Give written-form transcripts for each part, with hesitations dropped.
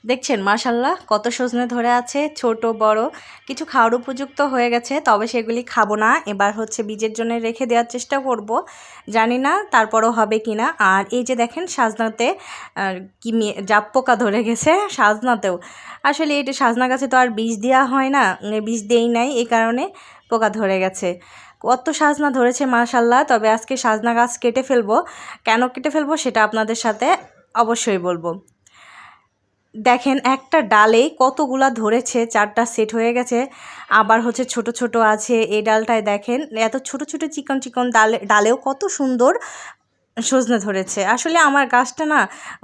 দেখছেন মাশাল্লাহ কত সজনে ধরে আছে, ছোট বড় কিছু খাওয়ার উপযুক্ত হয়ে গেছে, তবে সেগুলি খাবো না। এবার হচ্ছে বীজের জন্য রেখে দেওয়ার চেষ্টা করব, জানি না তারপরও হবে কি না। আর এই যে দেখেন সাজনাতে কি জাপ পোকা ধরে গেছে সাজনাতেও। আসলে এটা সাজনা গাছে তো আর বীজ দেওয়া হয় না, বীজ দেই নাই, এই কারণে পোকা ধরে গেছে। কত সাজনা ধরেছে মাশাল্লাহ। তবে আজকে সাজনা গাছ কেটে ফেলবো। কেন কেটে ফেলবো সেটা আপনাদের সাথে অবশ্যই বলবো। দেখেন একটা ডালেই কতগুলা ধরেছে, 4টা সেট হয়ে গেছে। আবার হচ্ছে ছোট ছোট আছে। এই ডালটায় দেখেন এত ছোট ছোট চিকন চিকন ডালেও কত সুন্দর সজনে ধরেছে। আসলে আমার গাছটা না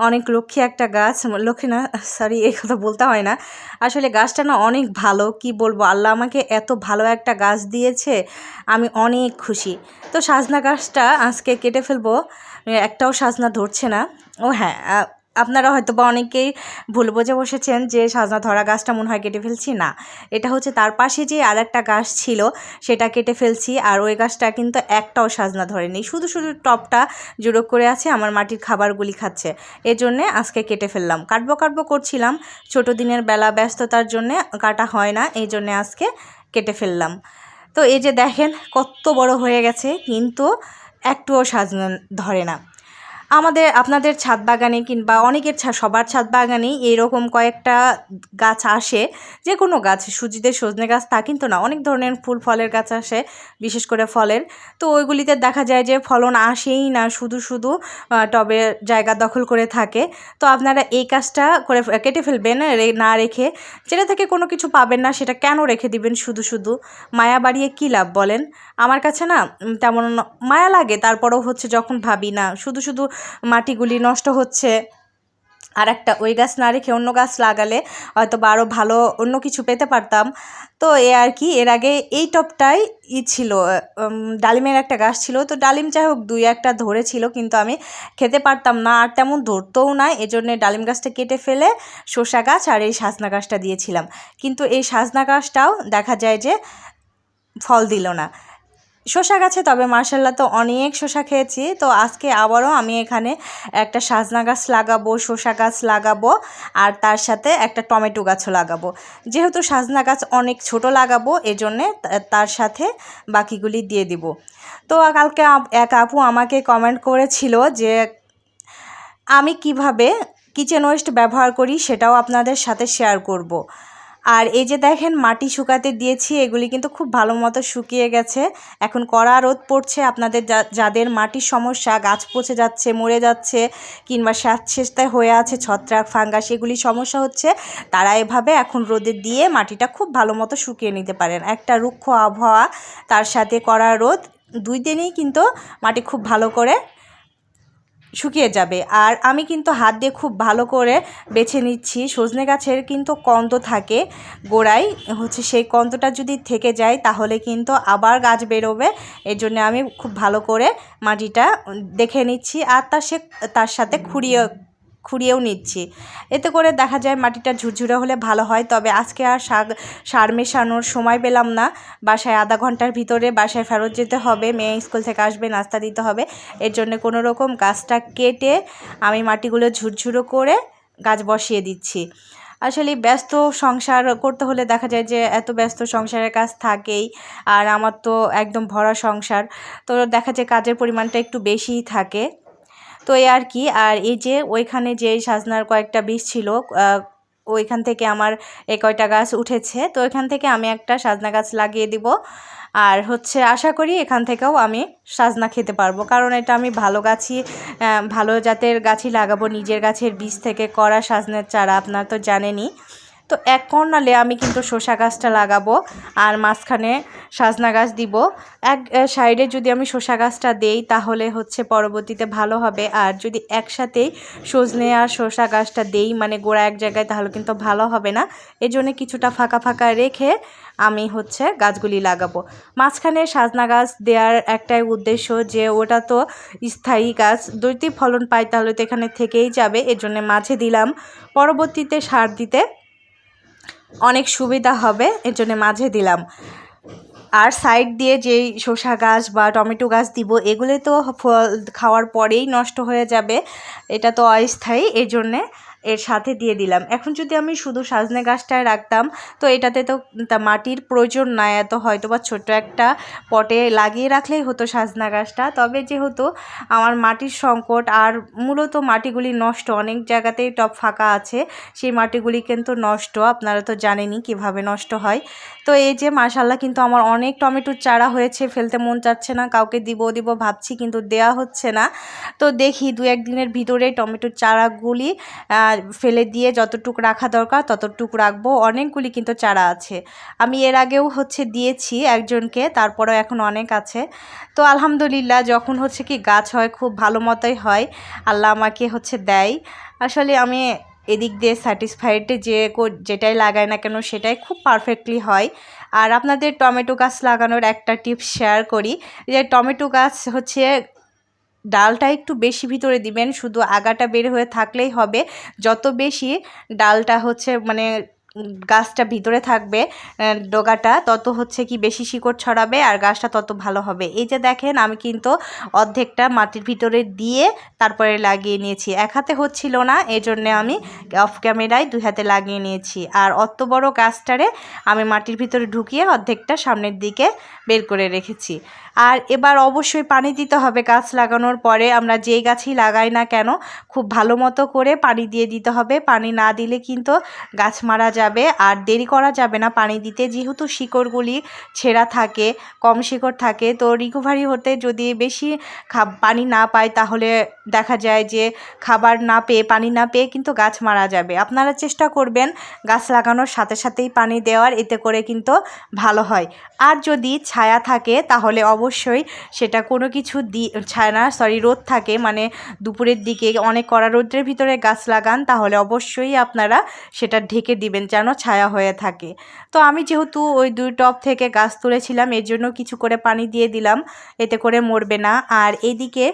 অনেক লক্ষ্মী একটা গাছ, লক্ষ্মী না সরি এই কথা বলতে হয় না। আসলে গাছটা না অনেক ভালো, কি বলবো, আল্লাহ আমাকে এত ভালো একটা গাছ দিয়েছে, আমি অনেক খুশি। তো সাজনা গাছটা আজকে কেটে ফেলবো, একটাও সাজনা ধরছে না। ও হ্যাঁ, আপনারা হয়তো বা অনেকেই ভুল বুঝে বসেছেন যে সাজনা ধরা গাছটা মনে হয় কেটে ফেলছি, না, এটা হচ্ছে তার পাশে যে আর একটা গাছ ছিল সেটা কেটে ফেলছি। আর ওই গাছটা কিন্তু একটাও সাজনা ধরেনি, শুধু শুধু টপটা জুড়ো করে আছে, আমার মাটির খাবারগুলি খাচ্ছে। এজন্যে আজকে কেটে ফেললাম, কাটবো কাটবো করছিলাম, ছোটো দিনের বেলা ব্যস্ততার জন্যে কাটা হয় না, এই জন্যে আজকে কেটে ফেললাম। তো এই যে দেখেন কত বড় হয়ে গেছে, কিন্তু একটুও সাজনা ধরে না। আপনাদের ছাদ বাগানে কিংবা অনেকের সবার ছাদ বাগানেই এরকম কয়েকটা গাছ আসে, যে কোনো গাছ, সুজিদের সজনে গাছ তা কিন্তু না, অনেক ধরনের ফুল ফলের গাছ আসে, বিশেষ করে ফলের। তো ওইগুলিতে দেখা যায় যে ফলন আসেই না, শুধু শুধু টবে জায়গা দখল করে থাকে। তো আপনারা এই কাজটা করে কেটে ফেলবেন না রেখে, যেটা থেকে কোনো কিছু পাবেন না সেটা কেন রেখে দিবেন শুধু শুধু, মায়া বাড়িয়ে কী লাভ বলেন। আমার কাছে না তেমন মায়া লাগে, তারপরেও হচ্ছে যখন ভাবি না শুধু শুধু মাটিগুলি নষ্ট হচ্ছে, আর একটা ওই গাছ না রেখে অন্য গাছ লাগালে হয়তো বা আরও ভালো অন্য কিছু পেতে পারতাম। তো আর কি, এর আগে এই টবটাই ছিল, ডালিমের একটা গাছ ছিল, তো ডালিম যাই হোক 2-1টা ধরেছিল, কিন্তু আমি খেতে পারতাম না, আর তেমন ধরতেও না, এজন্য ডালিম গাছটা কেটে ফেলে শসা গাছ আর এই সাজনা গাছটা দিয়েছিলাম। কিন্তু এই সাজনা গাছটাও দেখা যায় যে ফল দিল না। শসা গাছে তবে মার্শাল্লাহ তো অনেক শসা খেয়েছি। তো আজকে আবারও আমি এখানে একটা সাজনা গাছ লাগাবো, শসা গাছ লাগাবো, আর তার সাথে একটা টমেটো গাছও লাগাবো। যেহেতু সাজনা গাছ অনেক ছোট লাগাবো, এজন্যে তার সাথে বাকিগুলি দিয়ে দিব। তো কালকে এক আপু আমাকে কমেন্ট করেছিল যে আমি কিভাবে কিচেন ওয়েস্ট ব্যবহার করি সেটাও আপনাদের সাথে শেয়ার করব। আর এই যে দেখেন মাটি শুকাতে দিয়েছি, এগুলি কিন্তু খুব ভালো মতো শুকিয়ে গেছে। এখন কড়া রোদ পড়ছে, আপনাদের যাদের মাটির সমস্যা, গাছ পচে যাচ্ছে, মরে যাচ্ছে, কিংবা স্যাঁতসেঁতে হয়ে আছে, ছত্রাক ফাঙ্গাস এগুলি সমস্যা হচ্ছে, তারা এভাবে এখন রোদে দিয়ে মাটিটা খুব ভালো মতো শুকিয়ে নিতে পারেন। একটা রুক্ষ আবহাওয়া তার সাথে কড়া রোদ, 2 দিনেই কিন্তু মাটি খুব ভালো করে শুকিয়ে যাবে। আর আমি কিন্তু হাত দিয়ে খুব ভালো করে বেছে নিচ্ছি। সজনে গাছের কিন্তু কন্দ থাকে গোড়ায়, হচ্ছে সেই কন্দটা যদি থেকে যায় তাহলে কিন্তু আবার গাছ বেরোবে। এর জন্য আমি খুব ভালো করে মাটিটা দেখে নিচ্ছি, আর তার সাথে খুঁড়িয়েও নিচ্ছি। এতে করে দেখা যায় মাটিটা ঝুরঝুরে হলে ভালো হয়। তবে আজকে আর সার মেশানোর সময় পেলাম না, বাসায় আধা ঘন্টার ভিতরে বাসায় ফেরত যেতে হবে, মেয়ে স্কুল থেকে আসবে, নাস্তা দিতে হবে। এর জন্য কোনো রকম গাছটা কেটে আমি মাটিগুলো ঝুরঝুরো করে গাছ বসিয়ে দিচ্ছি। আসলে ব্যস্ত সংসার করতে হলে দেখা যায় যে এত ব্যস্ত সংসারের কাজ থাকেই, আর আমার তো একদম ভরা সংসার, তো দেখা যায় কাজের পরিমাণটা একটু বেশিই থাকে। তো এই আর কি। আর এই যে ওইখানে যে সাজনার কয়েকটা বীজ ছিল, ওইখান থেকে আমার এই কয়টা গাছ উঠেছে, তো এখান থেকে আমি একটা সাজনা গাছ লাগিয়ে দিব। আর হচ্ছে আশা করি এখান থেকেও আমি সাজনা খেতে পারবো, কারণ এটা আমি ভালো গাছই, ভালো জাতের গাছই লাগাবো, নিজের গাছের বীজ থেকে করা সাজনের চারা, আপনারা তো জানেনই। তো এক কর্নারে আমি কিন্তু শসা গাছটা লাগাবো, আর মাঝখানে সাজনা গাছ দিব। এক সাইডে যদি আমি শসা গাছটা দেই তাহলে হচ্ছে পরবর্তীতে ভালো হবে, আর যদি একসাথেই সজনে আর শসা গাছটা দেই মানে গোড়া এক জায়গায়, তাহলে কিন্তু ভালো হবে না। এজন্য কিছুটা ফাঁকা ফাঁকা রেখে আমি হচ্ছে গাছগুলি লাগাবো। মাঝখানে সাজনা গাছ দেওয়ার একটাই উদ্দেশ্য যে ওটা তো স্থায়ী গাছ, যদি ফলন পাই তাহলে তো এখানে থেকেই যাবে, এজন্য মাঝে দিলাম, পরবর্তীতে সার দিতে অনেক সুবিধা হবে, এর জন্য মাঝে দিলাম। আর সাইড দিয়ে যেই শসা গাছ বা টমেটো গাছ দিব, এগুলো তো ফল খাওয়ার পরেই নষ্ট হয়ে যাবে, এটা তো অস্থায়ী, এই জন্যে এর সাথে দিয়ে দিলাম। এখন যদি আমি শুধু সজনে গাছটায় রাখতাম তো এটাতে তো মাটির প্রয়োজন নাই, এত হয়তো বা ছোট্ট একটা পটে লাগিয়ে রাখলেই হতো সজনা গাছটা। তবে যেহেতু আমার মাটির সংকট আর মূলত মাটিগুলি নষ্ট, অনেক জায়গাতেই টব ফাঁকা আছে, সেই মাটিগুলি কিন্তু নষ্ট, আপনারা তো জানেনই কিভাবে নষ্ট হয়। তো এই যে মাশাআল্লাহ কিন্তু আমার অনেক টমেটোর চারা হয়েছে, ফেলতে মন চাচ্ছে না, কাউকে দিব ভাবছি কিন্তু দেয়া হচ্ছে না। তো দেখি 2-1 দিনের ভিতরে টমেটোর চারাগুলি ফেলে দিয়ে যতটুকু রাখা দরকার ততটুকু রাখবো। অনেকগুলি কিন্তু চারা আছে, আমি এর আগেও দিয়েছি একজনকে, তারপরেও এখন অনেক আছে। তো আলহামদুলিল্লাহ যখন কি গাছ হয় খুব ভালো মতোই হয়, আল্লাহ আমাকে দেয়। আসলে আমি এদিক দিয়ে স্যাটিসফাইড, যেটাই লাগাই না কেন সেটাই খুব পারফেক্টলি হয়। আর আপনাদের টমেটো গাছ লাগানোর একটা টিপস শেয়ার করি, যে টমেটো গাছ ডালটা একটু বেশি ভিতরে দিবেন, শুধু আগাটা বের হয়ে থাকলেই হবে। যত বেশি ডালটা মানে গাছটা ভিতরে থাকবে, ডগাটা তত কি বেশি শিকড় ছড়াবে আর গাছটা তত ভালো হবে। এই যে দেখেন আমি কিন্তু অর্ধেকটা মাটির ভিতরে দিয়ে তারপরে লাগিয়ে নিয়েছি, এক হাতে হচ্ছিল না, এজন্য আমি অফ ক্যামেরায় 2 হাতে লাগিয়ে নিয়েছি। আর অত বড় গাছটারে আমি মাটির ভিতরে ঢুকিয়ে অর্ধেকটা সামনের দিকে বের করে রেখেছি। আর এবার অবশ্যই পানি দিতে হবে গাছ লাগানোর পরে, আমরা যেই গাছই লাগাই না কেন খুব ভালো মতো করে পানি দিয়ে দিতে হবে। পানি না দিলে কিন্তু গাছ মারা যাবে, আর দেরি করা যাবে না পানি দিতে, যেহেতু শিকড়গুলি ছেঁড়া থাকে, কম শিকড় থাকে, তো রিকভারি হতে যদি বেশি পানি না পায় তাহলে দেখা যায় যে খাবার না পেয়ে, পানি না পেয়ে কিন্তু গাছ মারা যাবে। আপনারা চেষ্টা করবেন গাছ লাগানোর সাথে সাথেই পানি দেওয়ার, এতে করে কিন্তু ভালো হয়। আর যদি ছায়া থাকে তাহলে অবশ্যই সেটা কোনো কিছু ছায়া না, রোদ থাকে, মানে দুপুরের দিকে অনেক কড়া রোদ্রের ভিতরে গাছ লাগান তাহলে অবশ্যই আপনারা সেটা ঢেকে দিবেন যেন ছায়া হয়ে থাকে। তো আমি যেহেতু ওই 2 টব থেকে গাছ তুলেছিলাম এর জন্য কিছু করে পানি দিয়ে দিলাম, এতে করে মরবে না। আর এইদিকে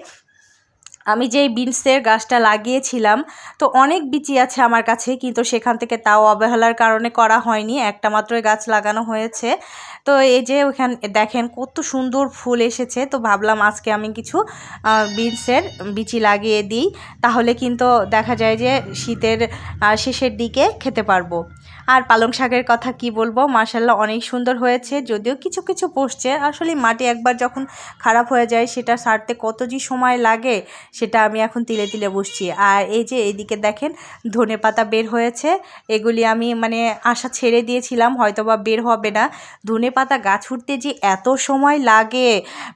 আমি যেই বিনসের গাছটা লাগিয়েছিলাম তো অনেক বিচি আছে আমার কাছে, কিন্তু সেখান থেকে তাও অবহেলার কারণে করা হয়নি, একটা মাত্রই গাছ লাগানো হয়েছে। তো এই যে ওখানে দেখেন কত সুন্দর ফুল এসেছে, তো ভাবলাম আজকে আমি কিছু বিনসের বিচি লাগিয়ে দিই, তাহলে কিন্তু দেখা যায় যে শীতের শেষের দিকে খেতে পারবো। আর পালং শাকের কথা কি বলবো, মাশাআল্লাহ অনেক সুন্দর হয়েছে, যদিও কিছু কিছু পড়ছে, আসলে মাটি একবার যখন খারাপ হয়ে যায় সেটা সারতে কত যে সময় লাগে সেটা আমি এখন তিলে তিলে বসছি। আর এই যে এইদিকে দেখেন ধনেপাতা বের হয়েছে, এগুলি আমি আশা ছেড়ে দিয়েছিলাম হয়তো বা বের হবে না। ধনেপাতা গাছ উঠতে যে এত সময় লাগে,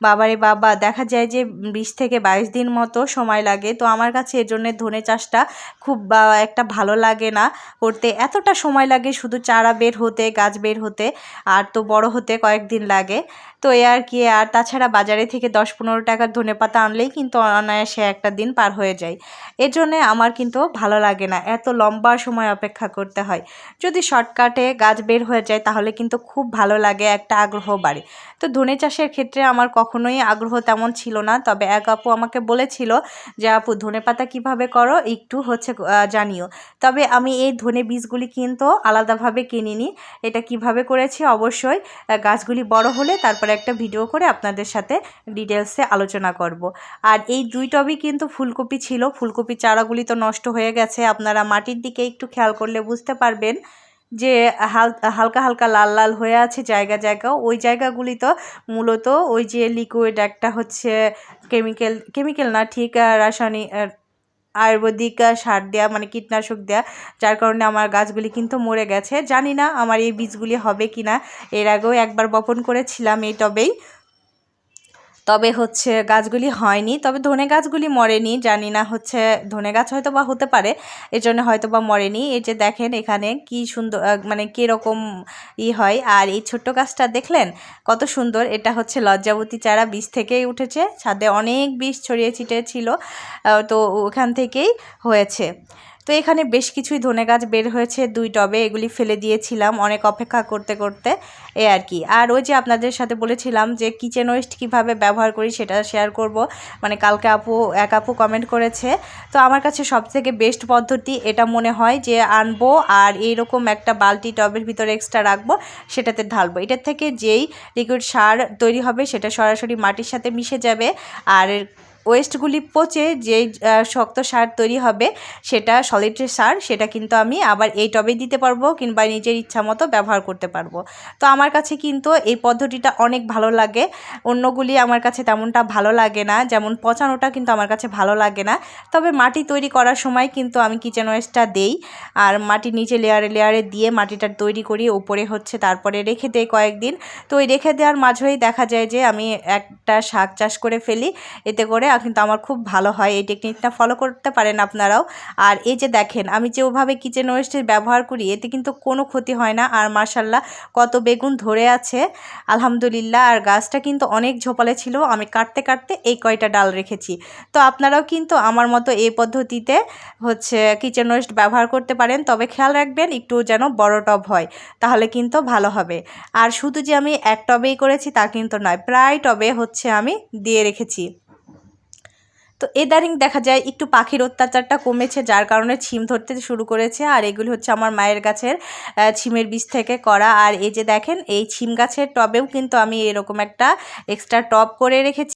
বাবারে বাবা, দেখা যায় যে 20 থেকে 22 দিন মতো সময় লাগে। তো আমার কাছে এর জন্য ধনে চাষটা খুব একটা ভালো লাগে না করতে, এতটা সময় লাগে শুধু চারা বের হতে, গাছ বের হতে, আর তো বড় হতে কয়েকদিন লাগে। তো এ আর কি, আর তাছাড়া বাজারে থেকে 10-15 টাকার ধনেপাতা আনলেই কিন্তু অনায়াসে একটা দিন পার হয়ে যায়। এর জন্যে আমার কিন্তু ভালো লাগে না, এত লম্বা সময় অপেক্ষা করতে হয়। যদি শর্টকাটে গাছ বের হয়ে যায় তাহলে কিন্তু খুব ভালো লাগে, একটা আগ্রহ বাড়ে। তো ধনে চাষের ক্ষেত্রে আমার কখনোই আগ্রহ তেমন ছিল না, তবে এক আপু আমাকে বলেছিল যে আপু ধনেপাতা কিভাবে করো একটু জানিও। তবে আমি এই ধনে বীজগুলি কিন্তু আলাদাভাবে কিনিনি, এটা কিভাবে করেছি অবশ্যই গাছগুলি বড় হলে তারপরে একটা ভিডিও করে আপনাদের সাথে ডিটেলসে আলোচনা করব। আর এই 2 টবই কিন্তু ফুলকপি ছিল, ফুলকপি চারাগুলি তো নষ্ট হয়ে গেছে, আপনারা মাটির দিকে একটু খেয়াল করলে বুঝতে পারবেন যে হালকা হালকা লাল লাল হয়ে আছে জায়গা জায়গা, ওই জায়গাগুলি তো মূলত ওই যে লিকুইড একটা কেমিক্যাল না ঠিক, রাসায়নিক আয়ুর্বেদিক সার দেয়া, কীটনাশক দেয়া, যার কারণে আমার গাছগুলি কিন্তু মরে গেছে। জানি না আমার এই বীজগুলি হবে কি না, এর আগেও একবার বপন করেছিলাম এই টবেই, তবে গাছগুলি হয়নি, তবে ধনে গাছগুলি মরেনি, জানি না ধনে গাছ হয়তো বা হতে পারে, এর জন্য হয়তো বা মরেনি। এই যে দেখেন এখানে কি সুন্দর কীরকম হয়। আর এই ছোট্ট গাছটা দেখলেন কত সুন্দর, এটা লজ্জাবতী চারা, বীজ থেকেই উঠেছে, ছাদে অনেক বীজ ছড়িয়ে ছিটিয়ে ছিল, তো ওখান থেকেই হয়েছে। তো এখানে বেশ কিছুই ধনে গাছ বের হয়েছে 2 টবে, এগুলি ফেলে দিয়েছিলাম অনেক অপেক্ষা করতে করতে, এই আর কি। আর ওই যে আপনাদের সাথে বলেছিলাম যে কিচেন ওয়েস্ট কীভাবে ব্যবহার করি সেটা শেয়ার করব, কালকে এক আপু কমেন্ট করেছে। তো আমার কাছে সবথেকে বেস্ট পদ্ধতি এটা মনে হয় যে আনবো আর এইরকম একটা বালতি টবের ভিতরে এক্সট্রা রাখবো, সেটাতে ঢালবো, এটার থেকে যেই লিকুইড সার তৈরি হবে সেটা সরাসরি মাটির সাথে মিশে যাবে, আর ওয়েস্টগুলি পচে যেই শক্ত সার তৈরি হবে সেটা সলিড সার, সেটা কিন্তু আমি আবার এই টবে দিতে পারবো কিংবা নিজের ইচ্ছা মতো ব্যবহার করতে পারবো। তো আমার কাছে কিন্তু এই পদ্ধতিটা অনেক ভালো লাগে। অন্যগুলি আমার কাছে তেমনটা ভালো লাগে না, যেমন পচানোটা কিন্তু আমার কাছে ভালো লাগে না। তবে মাটি তৈরি করার সময় কিন্তু আমি কিচেন ওয়েস্টটা দেই, আর মাটি নিচে লেয়ারে লেয়ারে দিয়ে মাটিটা তৈরি করি, উপরে হচ্ছে তারপরে রেখে দেই কয়েকদিন। তো ওই রেখে দেওয়ার মাঝেই দেখা যায় যে আমি একটা শাক চাষ করে ফেলি, এতে করে কিন্তু আমার খুব ভালো হয়। এই টেকনিকটা ফলো করতে পারেন আপনারাও। আর এই যে দেখেন আমি যে ওভাবে কিচেন ওয়েস্টের ব্যবহার করি, এতে কিন্তু কোনো ক্ষতি হয় না। আর মাশাল্লাহ কত বেগুন ধরে আছে আলহামদুলিল্লাহ। আর গাছটা কিন্তু অনেক ঝোপালে ছিল, আমি কাটতে কাটতে এই কয়টা ডাল রেখেছি। তো আপনারাও কিন্তু আমার মতো এই পদ্ধতিতে হচ্ছে কিচেন ওয়েস্ট ব্যবহার করতে পারেন, তবে খেয়াল রাখবেন একটু যেন বড় টব হয়, তাহলে কিন্তু ভালো হবে। আর শুধু যে আমি এক টবেই করেছি তা কিন্তু নয়, প্রায় টবে হচ্ছে আমি দিয়ে রেখেছি। তো ইদানিং দেখা যায় একটু পাখির অত্যাচারটা কমেছে, যার কারণে ছিম ধরতে শুরু করেছে। আর এগুলি হচ্ছে আমার মায়ের গাছের ছিমের বীজ থেকে করা। আর এই যে দেখেন এই ছিম গাছের টবেও কিন্তু আমি এরকম একটা এক্সট্রা টব করে রেখেছি।